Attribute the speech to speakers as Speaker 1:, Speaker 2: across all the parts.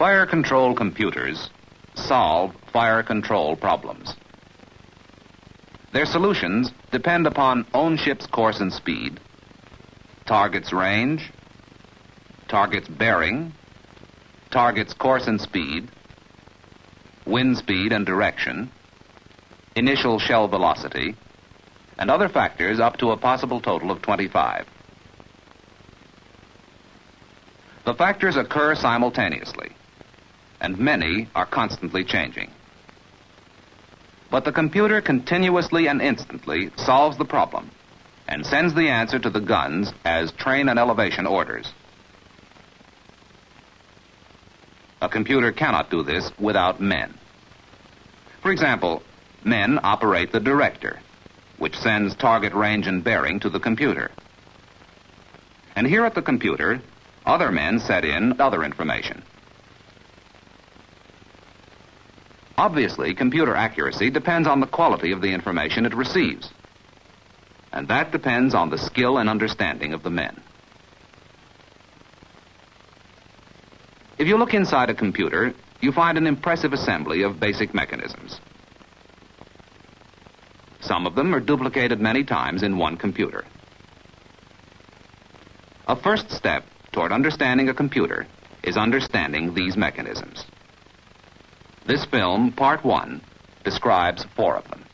Speaker 1: Fire control computers solve fire control problems. Their solutions depend upon own ship's course and speed, target's range, target's bearing, target's course and speed, wind speed and direction, initial shell velocity, and other factors up to a possible total of 25. The factors occur simultaneously, and many are constantly changing. But the computer continuously and instantly solves the problem and sends the answer to the guns as train and elevation orders. A computer cannot do this without men. For example, men operate the director, which sends target range and bearing to the computer. And here at the computer, other men set in other information. Obviously, computer accuracy depends on the quality of the information it receives, and that depends on the skill and understanding of the men. If you look inside a computer, you find an impressive assembly of basic mechanisms. Some of them are duplicated many times in one computer. A first step toward understanding a computer is understanding these mechanisms. This film, Part 1, describes 4 of them.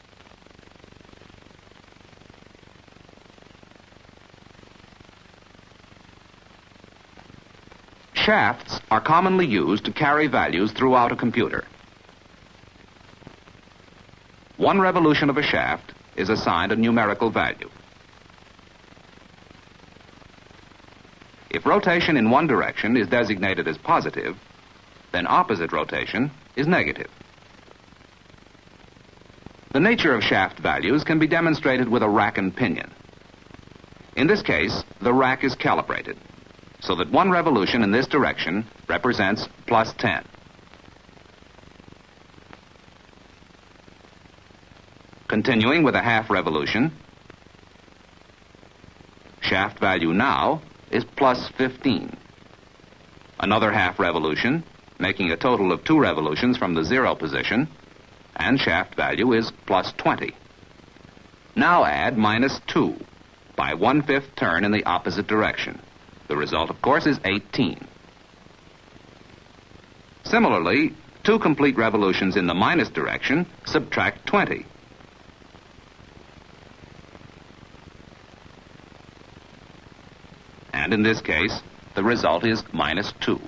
Speaker 1: Shafts are commonly used to carry values throughout a computer. One revolution of a shaft is assigned a numerical value. If rotation in one direction is designated as positive, then opposite rotation is negative. The nature of shaft values can be demonstrated with a rack and pinion. In this case, the rack is calibrated so that one revolution in this direction represents plus 10. Continuing with a half revolution, shaft value now is plus 15. Another half revolution, making a total of 2 revolutions from the 0 position, and shaft value is plus 20. Now add minus 2 by 1/5 turn in the opposite direction. The result, of course, is 18. Similarly, 2 complete revolutions in the minus direction subtract 20. And in this case, the result is minus 2.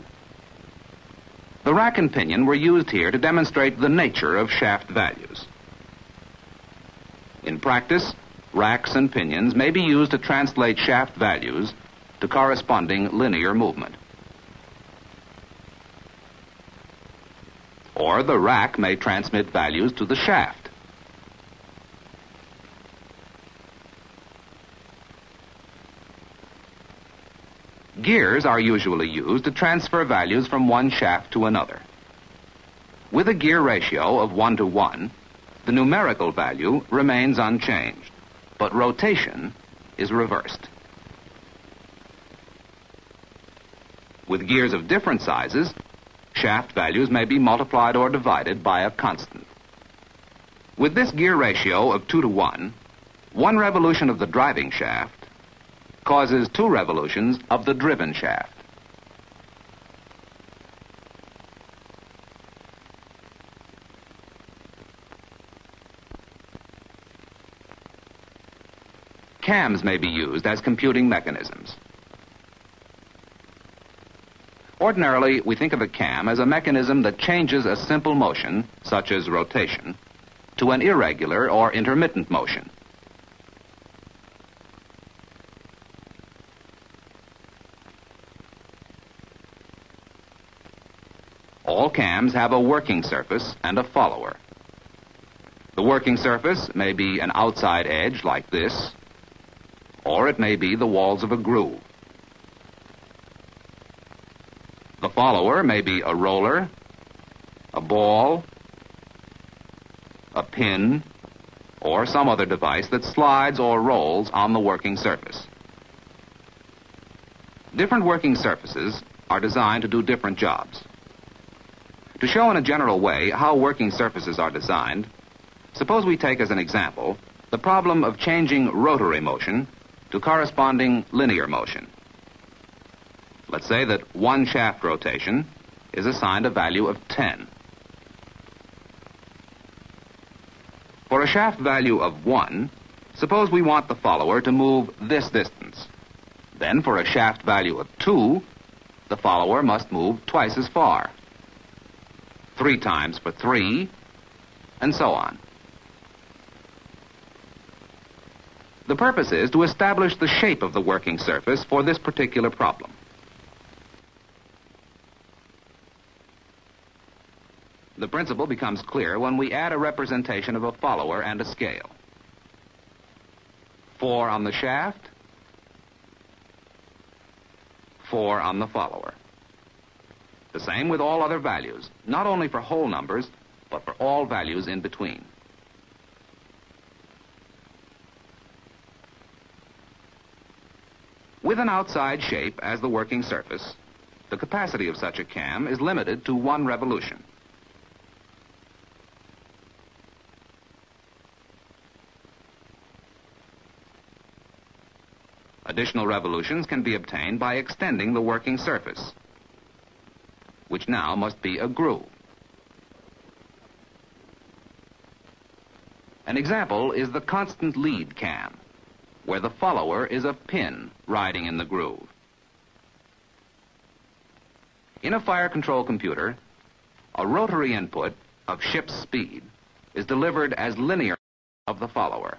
Speaker 1: The rack and pinion were used here to demonstrate the nature of shaft values. In practice, racks and pinions may be used to translate shaft values to corresponding linear movement. Or the rack may transmit values to the shaft. Gears are usually used to transfer values from one shaft to another. With a gear ratio of 1:1, the numerical value remains unchanged, but rotation is reversed. With gears of different sizes, shaft values may be multiplied or divided by a constant. With this gear ratio of 2:1, one revolution of the driving shaft causes 2 revolutions of the driven shaft. Cams may be used as computing mechanisms. Ordinarily, we think of a cam as a mechanism that changes a simple motion, such as rotation, to an irregular or intermittent motion. All cams have a working surface and a follower. The working surface may be an outside edge like this, or it may be the walls of a groove. The follower may be a roller, a ball, a pin, or some other device that slides or rolls on the working surface. Different working surfaces are designed to do different jobs. To show in a general way how working surfaces are designed, suppose we take as an example the problem of changing rotary motion to corresponding linear motion. Let's say that one shaft rotation is assigned a value of 10. For a shaft value of 1, suppose we want the follower to move this distance. Then for a shaft value of 2, the follower must move twice as far. 3 times for 3, and so on. The purpose is to establish the shape of the working surface for this particular problem. The principle becomes clear when we add a representation of a follower and a scale. 4 on the shaft, 4 on the follower. The same with all other values, not only for whole numbers, but for all values in between. With an outside shape as the working surface, the capacity of such a cam is limited to 1 revolution. Additional revolutions can be obtained by extending the working surface, which now must be a groove. An example is the constant lead cam, where the follower is a pin riding in the groove. In a fire control computer, a rotary input of ship's speed is delivered as linear of the follower.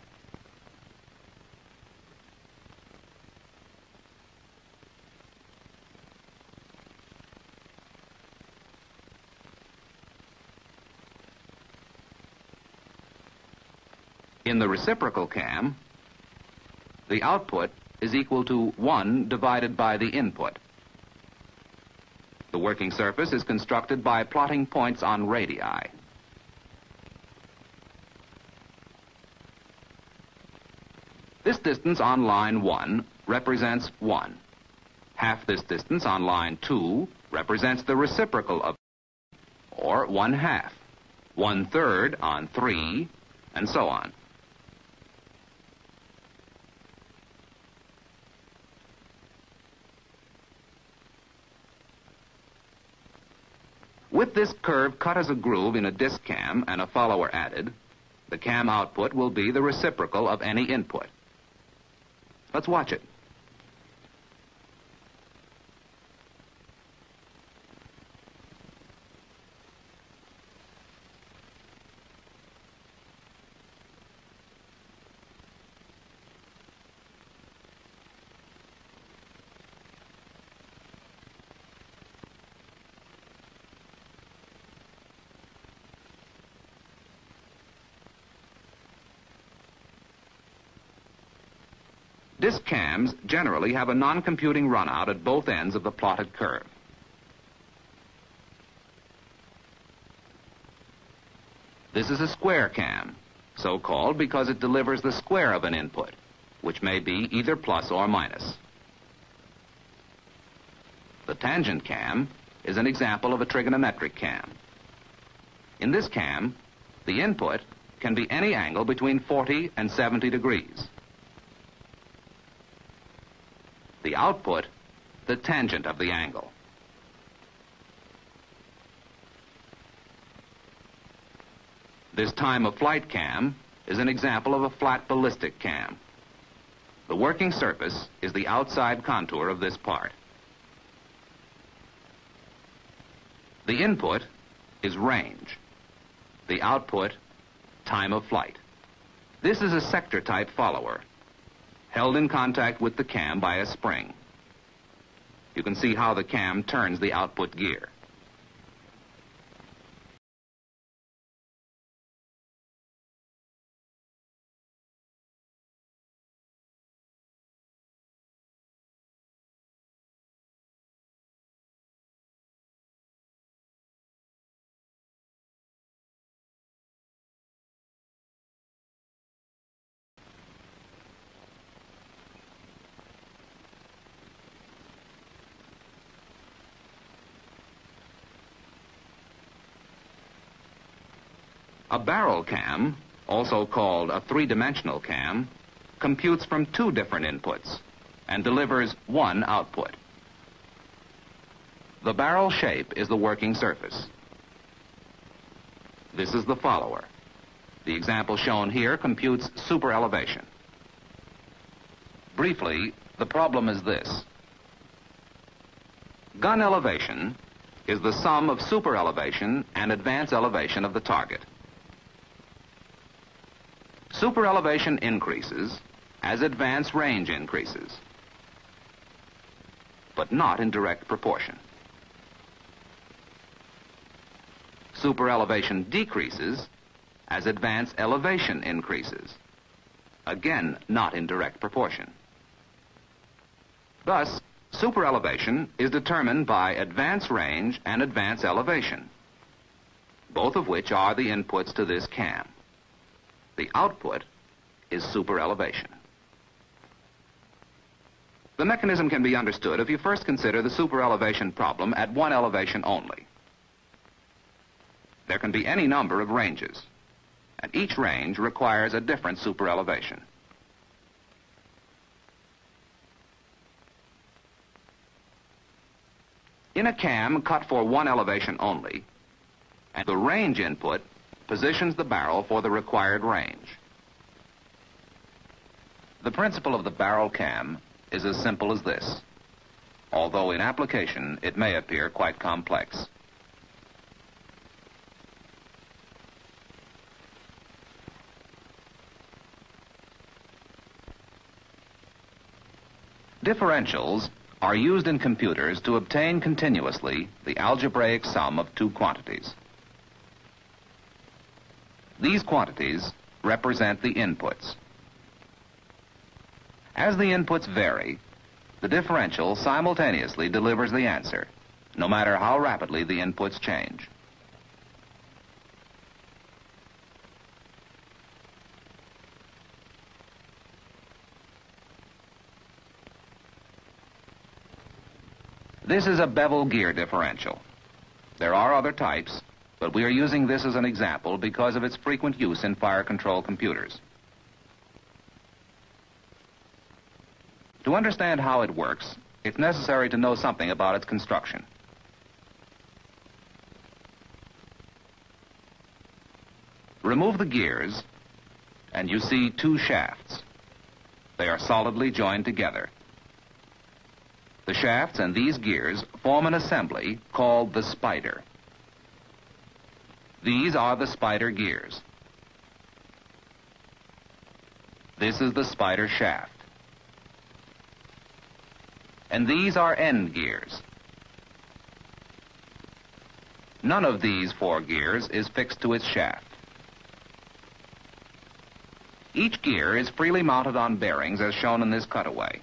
Speaker 1: In the reciprocal cam, the output is equal to 1 divided by the input. The working surface is constructed by plotting points on radii. This distance on line 1 represents 1. Half this distance on line 2 represents the reciprocal of, or 1/2. 1/3 on 3, and so on. With this curve cut as a groove in a disc cam and a follower added, the cam output will be the reciprocal of any input. Let's watch it. Disc cams generally have a non-computing runout at both ends of the plotted curve. This is a square cam, so called because it delivers the square of an input, which may be either plus or minus. The tangent cam is an example of a trigonometric cam. In this cam, the input can be any angle between 40 and 70 degrees. The output, the tangent of the angle. This time of flight cam is an example of a flat ballistic cam. The working surface is the outside contour of this part. The input is range. The output, time of flight. This is a sector type follower, held in contact with the cam by a spring. You can see how the cam turns the output gear. A barrel cam, also called a three-dimensional cam, computes from two different inputs and delivers one output. The barrel shape is the working surface. This is the follower. The example shown here computes super elevation. Briefly, the problem is this. Gun elevation is the sum of super elevation and advance elevation of the target. Super elevation increases as advance range increases, but not in direct proportion. Super elevation decreases as advance elevation increases, again not in direct proportion. Thus, super elevation is determined by advance range and advance elevation, both of which are the inputs to this cam. The output is super elevation. The mechanism can be understood if you first consider the super elevation problem at one elevation only. There can be any number of ranges, and each range requires a different super elevation. In a cam cut for one elevation only, and the range input positions the barrel for the required range. The principle of the barrel cam is as simple as this, although in application it may appear quite complex. Differentials are used in computers to obtain continuously the algebraic sum of two quantities. These quantities represent the inputs. As the inputs vary, the differential simultaneously delivers the answer, no matter how rapidly the inputs change. This is a bevel gear differential. There are other types, but we are using this as an example because of its frequent use in fire control computers. To understand how it works, it's necessary to know something about its construction. Remove the gears, and you see two shafts. They are solidly joined together. The shafts and these gears form an assembly called the spider. These are the spider gears. This is the spider shaft. And these are end gears. None of these four gears is fixed to its shaft. Each gear is freely mounted on bearings as shown in this cutaway.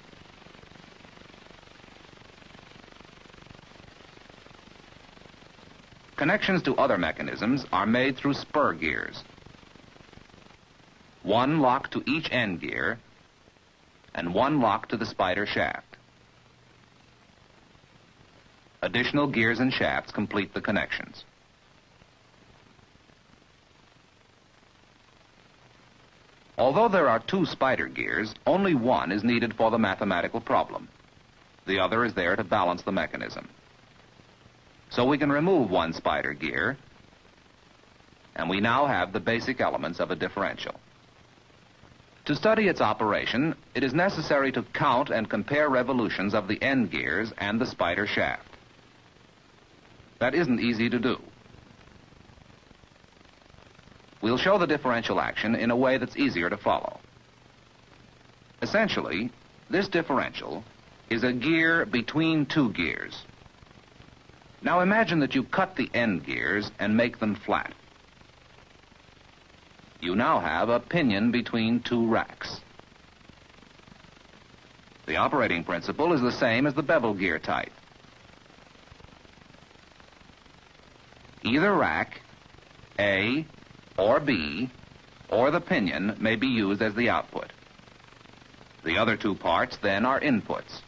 Speaker 1: Connections to other mechanisms are made through spur gears. One lock to each end gear and one lock to the spider shaft. Additional gears and shafts complete the connections. Although there are two spider gears, only one is needed for the mathematical problem. The other is there to balance the mechanism. So we can remove one spider gear, and we now have the basic elements of a differential. To study its operation, it is necessary to count and compare revolutions of the end gears and the spider shaft. That isn't easy to do. We'll show the differential action in a way that's easier to follow. Essentially, this differential is a gear between two gears. Now imagine that you cut the end gears and make them flat. You now have a pinion between two racks. The operating principle is the same as the bevel gear type. Either rack, A or B, or the pinion may be used as the output. The other two parts then are inputs.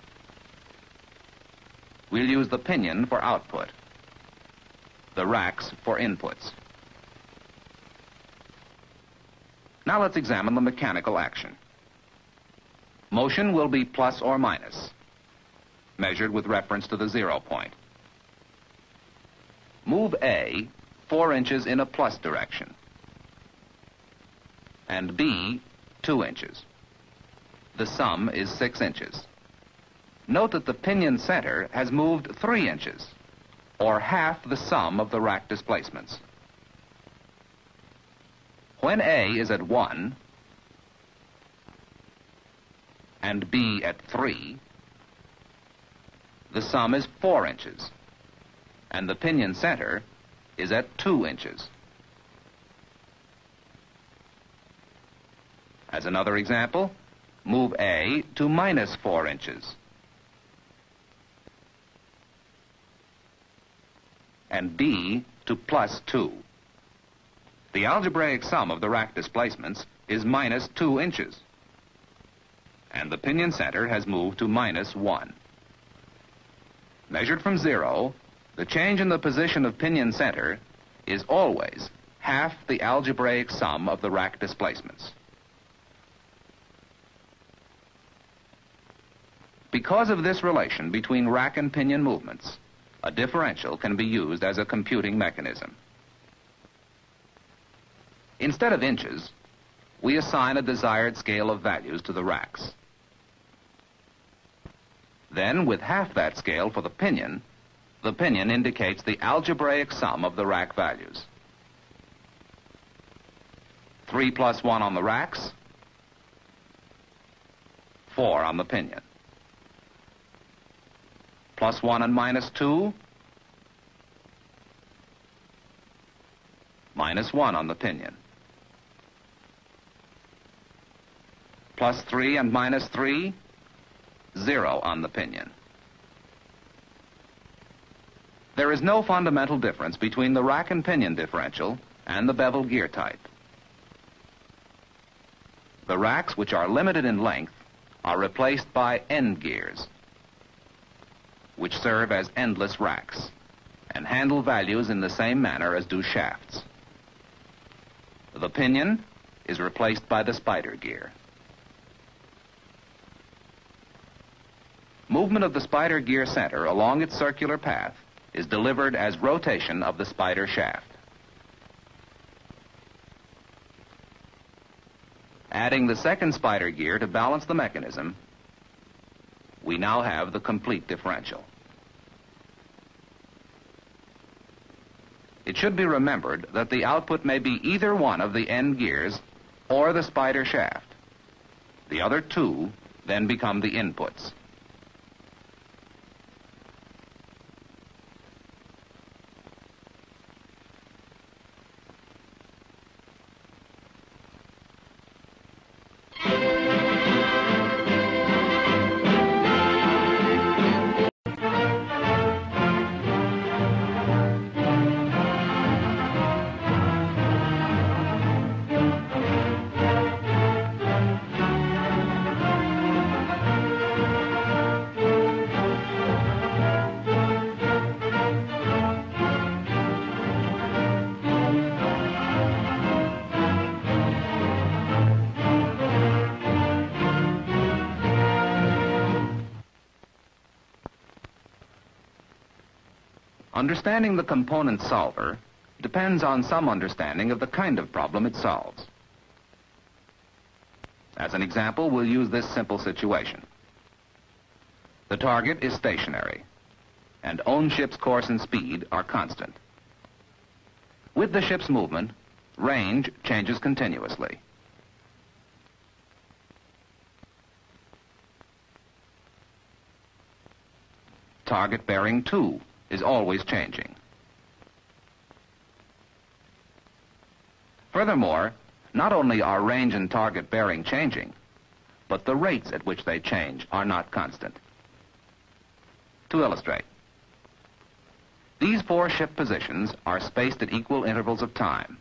Speaker 1: We'll use the pinion for output, the racks for inputs. Now let's examine the mechanical action. Motion will be plus or minus, measured with reference to the 0 point. Move A 4 inches in a plus direction, and B 2 inches. The sum is 6 inches. Note that the pinion center has moved 3 inches, or half the sum of the rack displacements. When A is at 1 and B at 3, the sum is 4 inches, and the pinion center is at 2 inches. As another example, move A to minus 4 inches and B to plus 2. The algebraic sum of the rack displacements is minus 2 inches, and the pinion center has moved to minus 1. Measured from 0, the change in the position of pinion center is always half the algebraic sum of the rack displacements. Because of this relation between rack and pinion movements, a differential can be used as a computing mechanism. Instead of inches, we assign a desired scale of values to the racks. Then, with half that scale for the pinion indicates the algebraic sum of the rack values. 3 plus 1 on the racks, 4 on the pinion. Plus 1 and minus 2, minus 1 on the pinion. Plus 3 and minus 3, 0 on the pinion. There is no fundamental difference between the rack and pinion differential and the bevel gear type. The racks, which are limited in length, are replaced by end gears, which serve as endless racks and handle values in the same manner as do shafts. The pinion is replaced by the spider gear. Movement of the spider gear center along its circular path is delivered as rotation of the spider shaft. Adding the second spider gear to balance the mechanism, we now have the complete differential. It should be remembered that the output may be either one of the end gears or the spider shaft. The other two then become the inputs. Understanding the component solver depends on some understanding of the kind of problem it solves. As an example, we'll use this simple situation. The target is stationary, and own ship's course and speed are constant. With the ship's movement, range changes continuously. Target bearing 2 is always changing. Furthermore, not only are range and target bearing changing, but the rates at which they change are not constant. To illustrate, these 4 ship positions are spaced at equal intervals of time.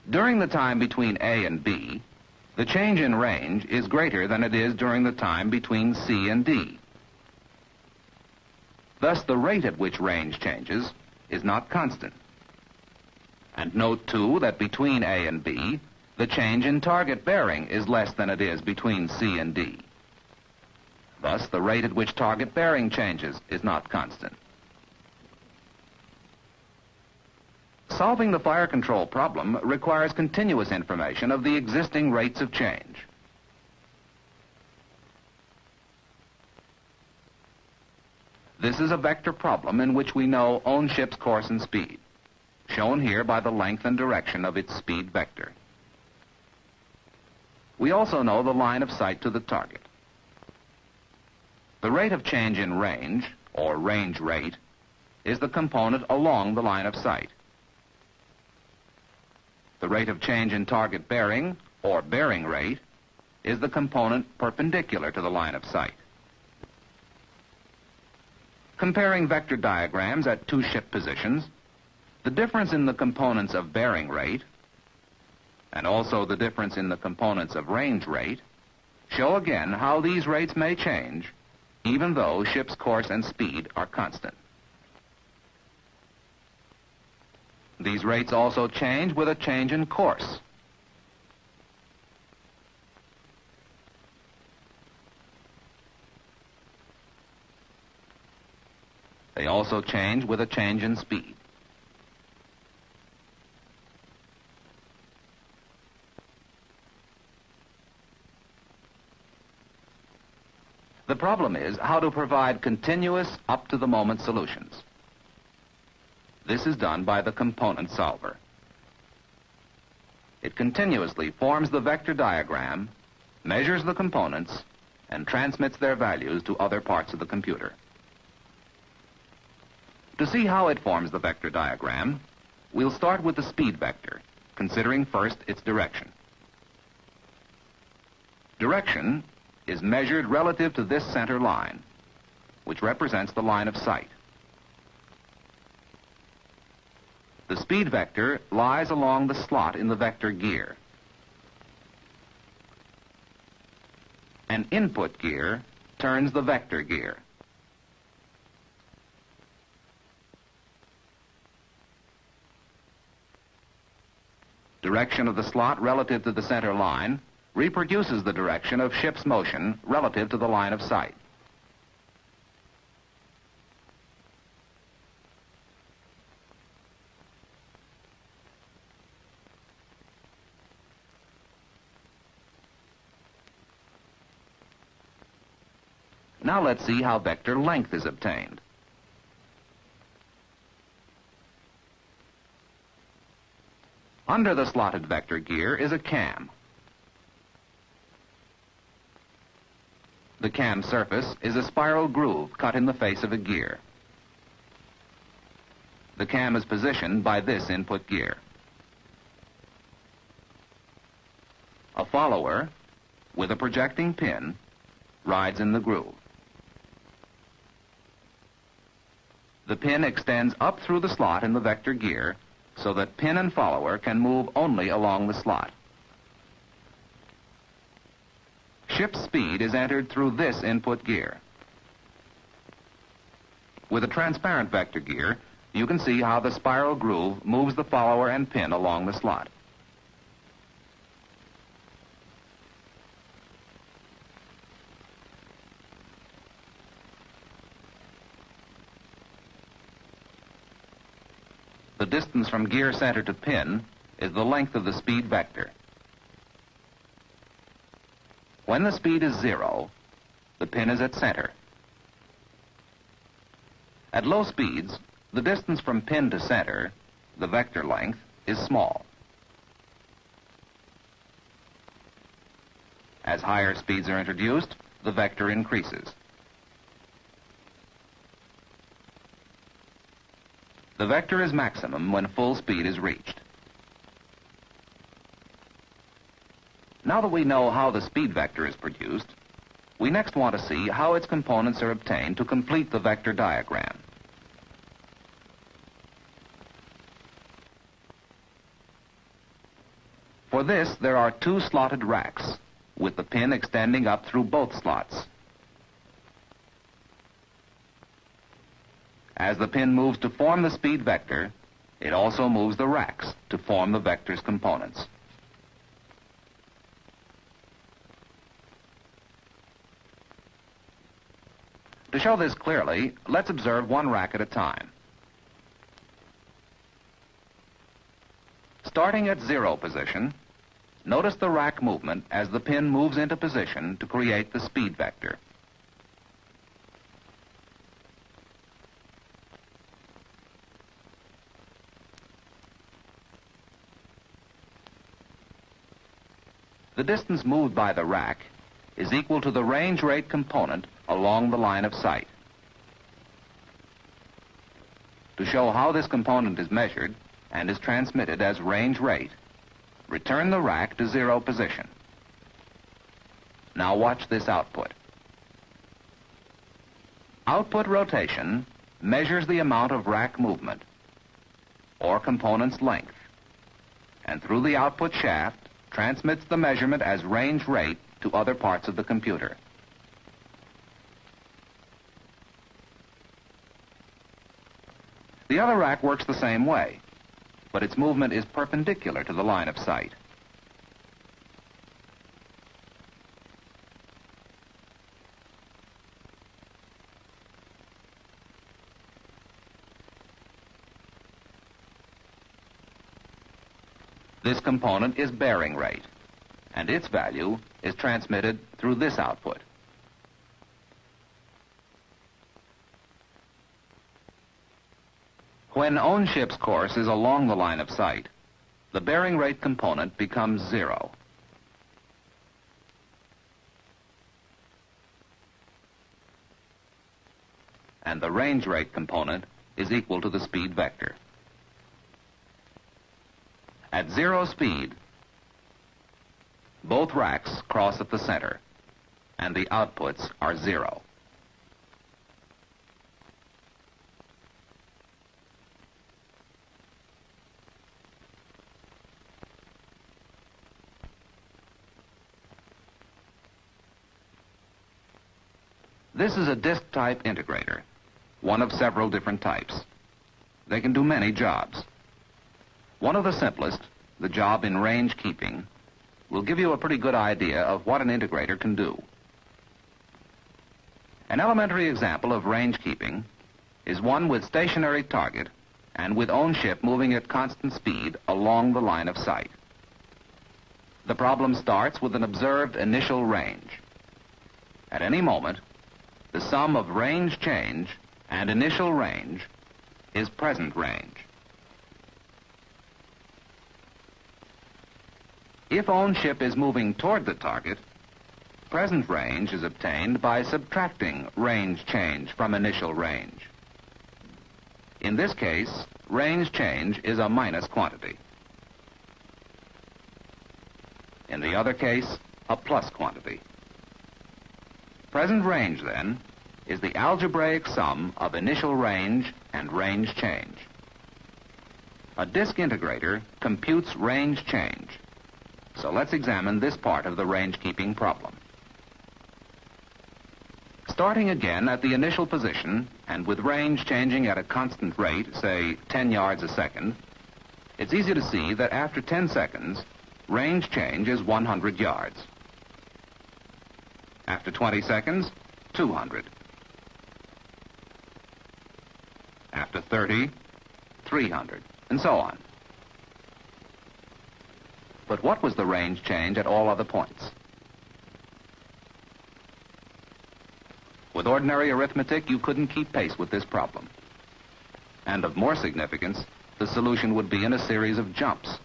Speaker 1: During the time between A and B, the change in range is greater than it is during the time between C and D. Thus, the rate at which range changes is not constant. And note, too, that between A and B, the change in target bearing is less than it is between C and D. Thus, the rate at which target bearing changes is not constant. Solving the fire control problem requires continuous information of the existing rates of change. This is a vector problem in which we know own ship's course and speed, shown here by the length and direction of its speed vector. We also know the line of sight to the target. The rate of change in range, or range rate, is the component along the line of sight. The rate of change in target bearing, or bearing rate, is the component perpendicular to the line of sight. Comparing vector diagrams at two ship positions, the difference in the components of bearing rate, and also the difference in the components of range rate, show again how these rates may change, even though ship's course and speed are constant. These rates also change with a change in course. They also change with a change in speed. The problem is how to provide continuous, up-to-the-moment solutions. This is done by the component solver. It continuously forms the vector diagram, measures the components, and transmits their values to other parts of the computer. To see how it forms the vector diagram, we'll start with the speed vector, considering first its direction. Direction is measured relative to this center line, which represents the line of sight. The speed vector lies along the slot in the vector gear. An input gear turns the vector gear. Direction of the slot relative to the center line reproduces the direction of ship's motion relative to the line of sight. Now let's see how vector length is obtained. Under the slotted vector gear is a cam. The cam surface is a spiral groove cut in the face of a gear. The cam is positioned by this input gear. A follower, with a projecting pin, rides in the groove. The pin extends up through the slot in the vector gear so that pin and follower can move only along the slot. Ship speed is entered through this input gear. With a transparent vector gear, you can see how the spiral groove moves the follower and pin along the slot. The distance from gear center to pin is the length of the speed vector. When the speed is 0, the pin is at center. At low speeds, the distance from pin to center, the vector length, is small. As higher speeds are introduced, the vector increases. The vector is maximum when full speed is reached. Now that we know how the speed vector is produced, we next want to see how its components are obtained to complete the vector diagram. For this, there are two slotted racks, with the pin extending up through both slots. As the pin moves to form the speed vector, It also moves the racks to form the vector's components. To show this clearly, let's observe one rack at a time. Starting at 0 position, notice the rack movement as the pin moves into position to create the speed vector. The distance moved by the rack is equal to the range rate component along the line of sight. To show how this component is measured and is transmitted as range rate, return the rack to 0 position. Now watch this output. Output rotation measures the amount of rack movement, or component's length, and through the output shaft transmits the measurement as range rate to other parts of the computer. The other rack works the same way, but its movement is perpendicular to the line of sight. This component is bearing rate, and its value is transmitted through this output. When own-ship's course is along the line of sight, the bearing rate component becomes 0. And the range rate component is equal to the speed vector. At 0 speed, both racks cross at the center, and the outputs are 0. This is a disk-type integrator, one of several different types. They can do many jobs. One of the simplest, the job in range keeping, will give you a pretty good idea of what an integrator can do. An elementary example of range keeping is one with stationary target and with own ship moving at constant speed along the line of sight. The problem starts with an observed initial range. At any moment, the sum of range change and initial range is present range. If own ship is moving toward the target, present range is obtained by subtracting range change from initial range. In this case, range change is a minus quantity. In the other case, a plus quantity. Present range, then, is the algebraic sum of initial range and range change. A disk integrator computes range change. So let's examine this part of the range-keeping problem. Starting again at the initial position and with range changing at a constant rate, say 10 yards a second, it's easy to see that after 10 seconds, range change is 100 yards. After 20 seconds, 200. After 30, 300, and so on. But what was the range change at all other points? With ordinary arithmetic, you couldn't keep pace with this problem. And of more significance, the solution would be in a series of jumps.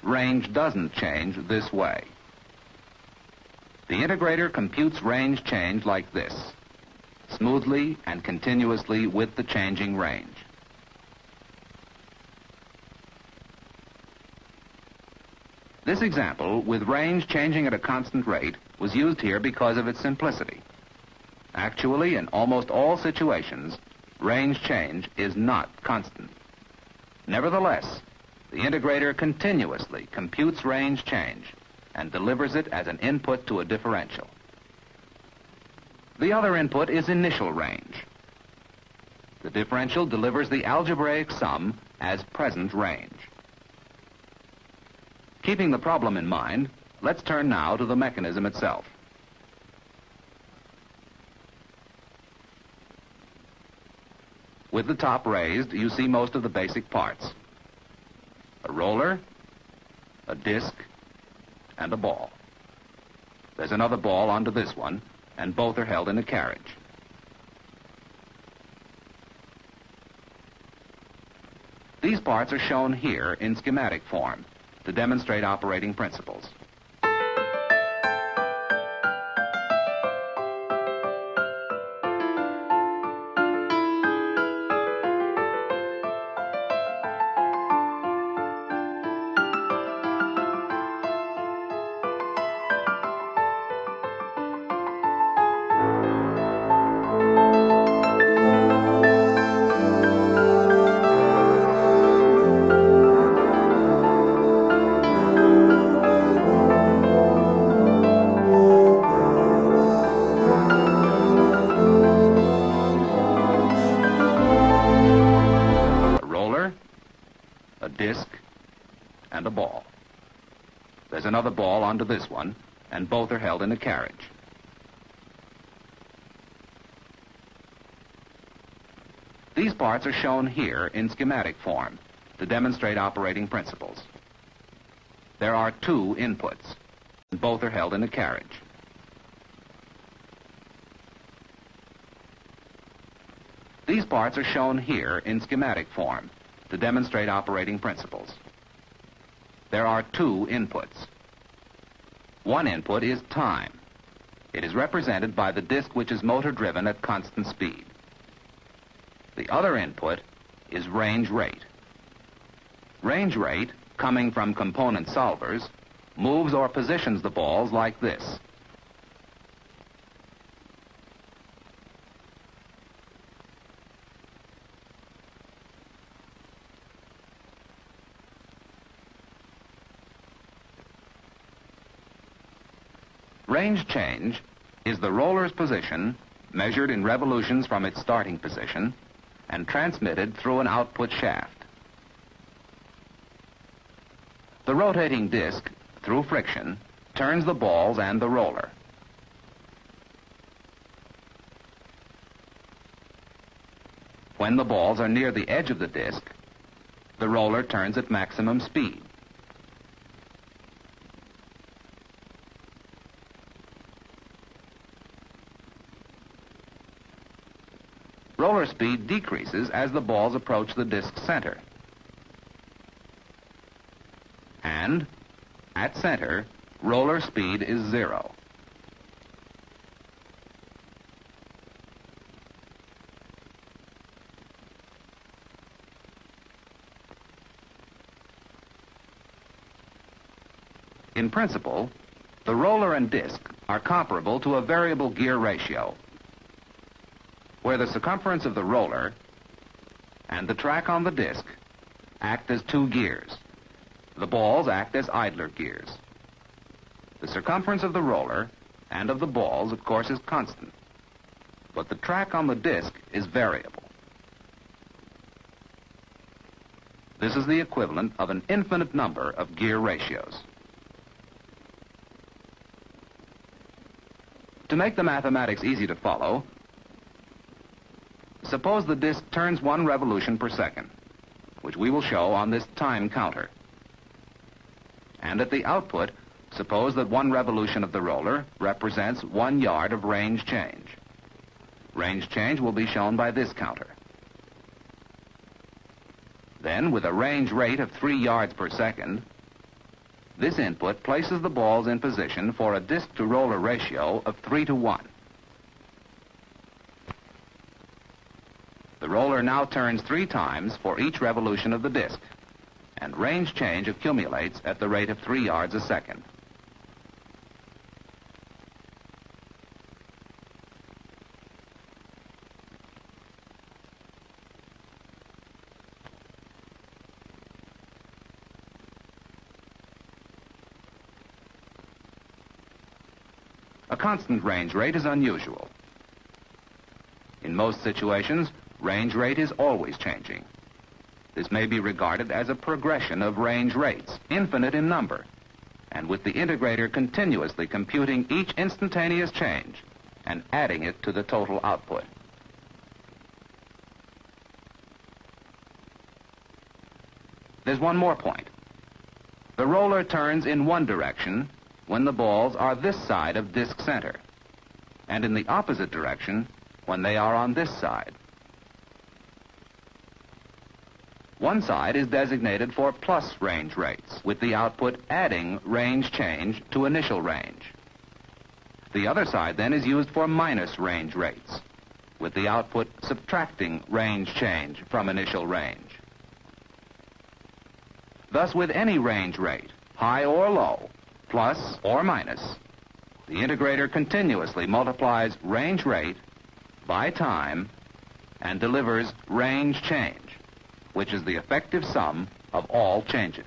Speaker 1: Range doesn't change this way. The integrator computes range change like this, smoothly and continuously with the changing range. This example, with range changing at a constant rate, was used here because of its simplicity. Actually, in almost all situations, range change is not constant. Nevertheless, the integrator continuously computes range change and delivers it as an input to a differential. The other input is initial range. The differential delivers the algebraic sum as present range. Keeping the problem in mind, let's turn now to the mechanism itself. With the top raised, you see most of the basic parts: a roller, a disc, and a ball. There's another ball onto this one, and both are held in a carriage. These parts are shown here in schematic form to demonstrate operating principles. A disc, and a ball. There's another ball onto this one, and both are held in a carriage. These parts are shown here in schematic form to demonstrate operating principles. There are two inputs, and both are held in a carriage. These parts are shown here in schematic form to demonstrate operating principles. There are two inputs. One input is time. It is represented by the disc which is motor-driven at constant speed. The other input is range rate. Range rate, coming from component solvers, moves or positions the balls like this. Range change is the roller's position measured in revolutions from its starting position and transmitted through an output shaft. The rotating disc, through friction, turns the balls and the roller. When the balls are near the edge of the disc, the roller turns at maximum speed. Roller speed decreases as the balls approach the disc center. And, at center, roller speed is 0. In principle, the roller and disc are comparable to a variable gear ratio, where the circumference of the roller and the track on the disc act as two gears. The balls act as idler gears. The circumference of the roller and of the balls, of course, is constant, but the track on the disc is variable. This is the equivalent of an infinite number of gear ratios. To make the mathematics easy to follow, suppose the disc turns 1 revolution per second, which we will show on this time counter. And at the output, suppose that 1 revolution of the roller represents 1 yard of range change. Range change will be shown by this counter. Then, with a range rate of 3 yards per second, this input places the balls in position for a disc-to-roller ratio of 3:1. The roller now turns 3 times for each revolution of the disc, and range change accumulates at the rate of 3 yards a second. A constant range rate is unusual. In most situations, range rate is always changing. This may be regarded as a progression of range rates, infinite in number, and with the integrator continuously computing each instantaneous change and adding it to the total output. There's one more point. The roller turns in one direction when the balls are this side of disk center, and in the opposite direction when they are on this side. One side is designated for plus range rates, with the output adding range change to initial range. The other side then is used for minus range rates, with the output subtracting range change from initial range. Thus, with any range rate, high or low, plus or minus, the integrator continuously multiplies range rate by time and delivers range change, which is the effective sum of all changes.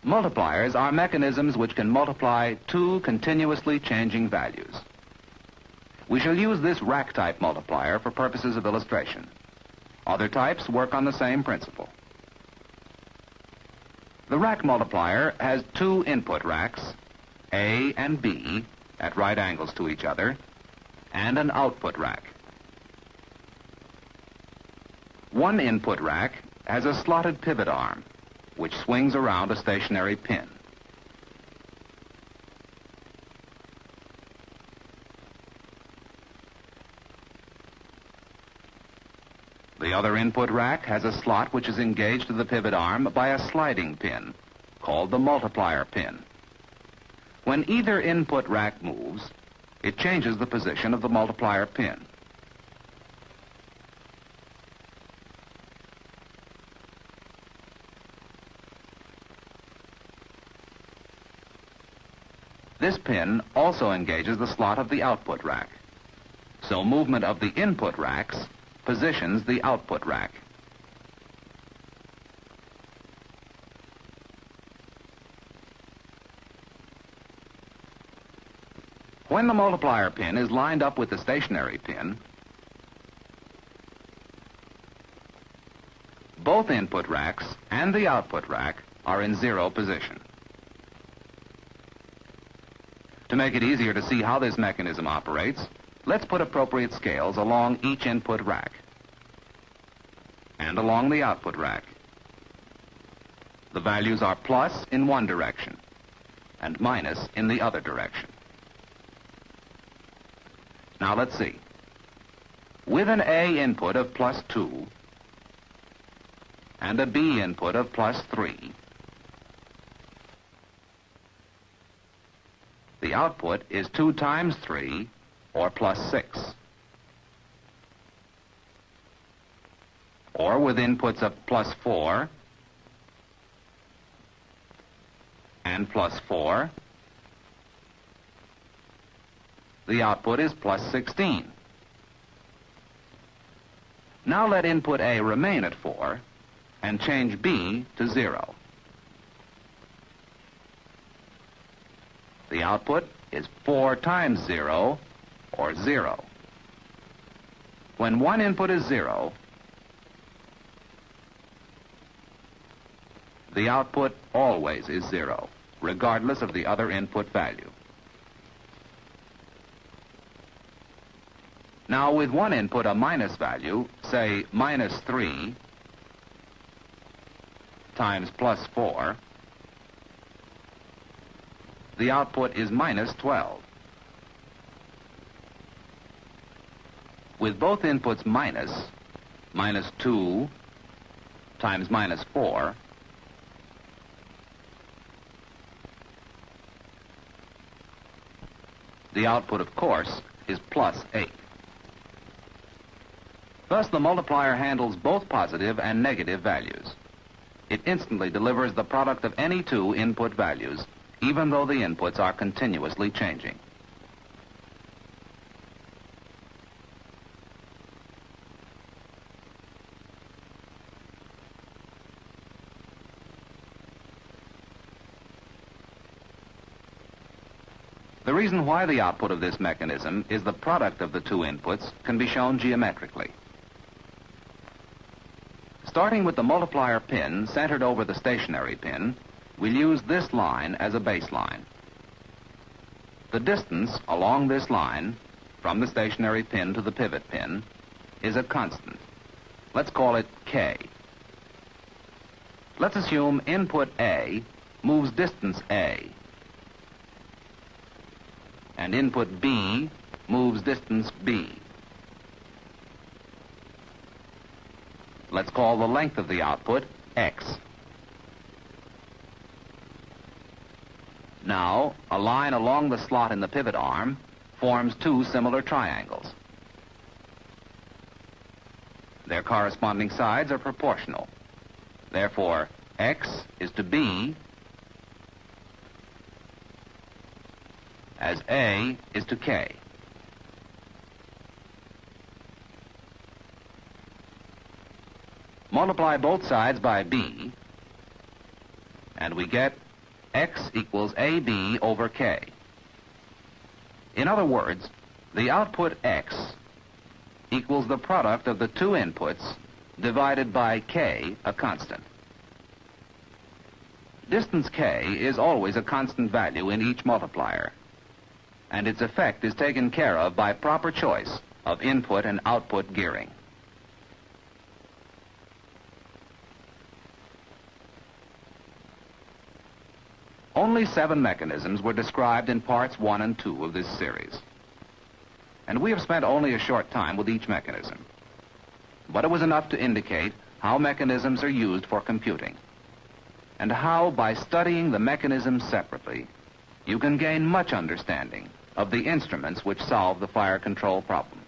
Speaker 1: Multipliers are mechanisms which can multiply two continuously changing values. We shall use this rack-type multiplier for purposes of illustration. Other types work on the same principle. The rack multiplier has two input racks, A and B, at right angles to each other, and an output rack. One input rack has a slotted pivot arm, which swings around a stationary pin. The other input rack has a slot which is engaged to the pivot arm by a sliding pin, called the multiplier pin. When either input rack moves, it changes the position of the multiplier pin. This pin also engages the slot of the output rack, so movement of the input racks positions the output rack. When the multiplier pin is lined up with the stationary pin, both input racks and the output rack are in zero position. To make it easier to see how this mechanism operates, let's put appropriate scales along each input rack and along the output rack. The values are plus in one direction and minus in the other direction. Now let's see. With an A input of plus 2 and a B input of plus 3, the output is 2 times 3, or plus 6. Or with inputs of plus 4 and plus 4, the output is plus 16. Now let input A remain at 4 and change B to 0. The output is 4 times 0, or 0. When one input is 0, the output always is 0, regardless of the other input value. Now, with one input a minus value, say minus 3 times plus 4, the output is minus 12. With both inputs minus 2 times minus 4, the output, of course, is plus 8. Thus, the multiplier handles both positive and negative values. It instantly delivers the product of any two input values, even though the inputs are continuously changing. The reason why the output of this mechanism is the product of the two inputs can be shown geometrically. Starting with the multiplier pin centered over the stationary pin, we'll use this line as a baseline. The distance along this line from the stationary pin to the pivot pin is a constant. Let's call it K. Let's assume input A moves distance A, and input B moves distance B. Let's call the length of the output X. Now, a line along the slot in the pivot arm forms two similar triangles. Their corresponding sides are proportional. Therefore, X is to B as A is to K. Multiply both sides by B, and we get X equals AB over K. In other words, the output X equals the product of the two inputs divided by K, a constant. Distance K is always a constant value in each multiplier, and its effect is taken care of by proper choice of input and output gearing. Only 7 mechanisms were described in parts 1 and 2 of this series, and we have spent only a short time with each mechanism. But it was enough to indicate how mechanisms are used for computing, and how, by studying the mechanisms separately, you can gain much understanding of the instruments which solve the fire control problem.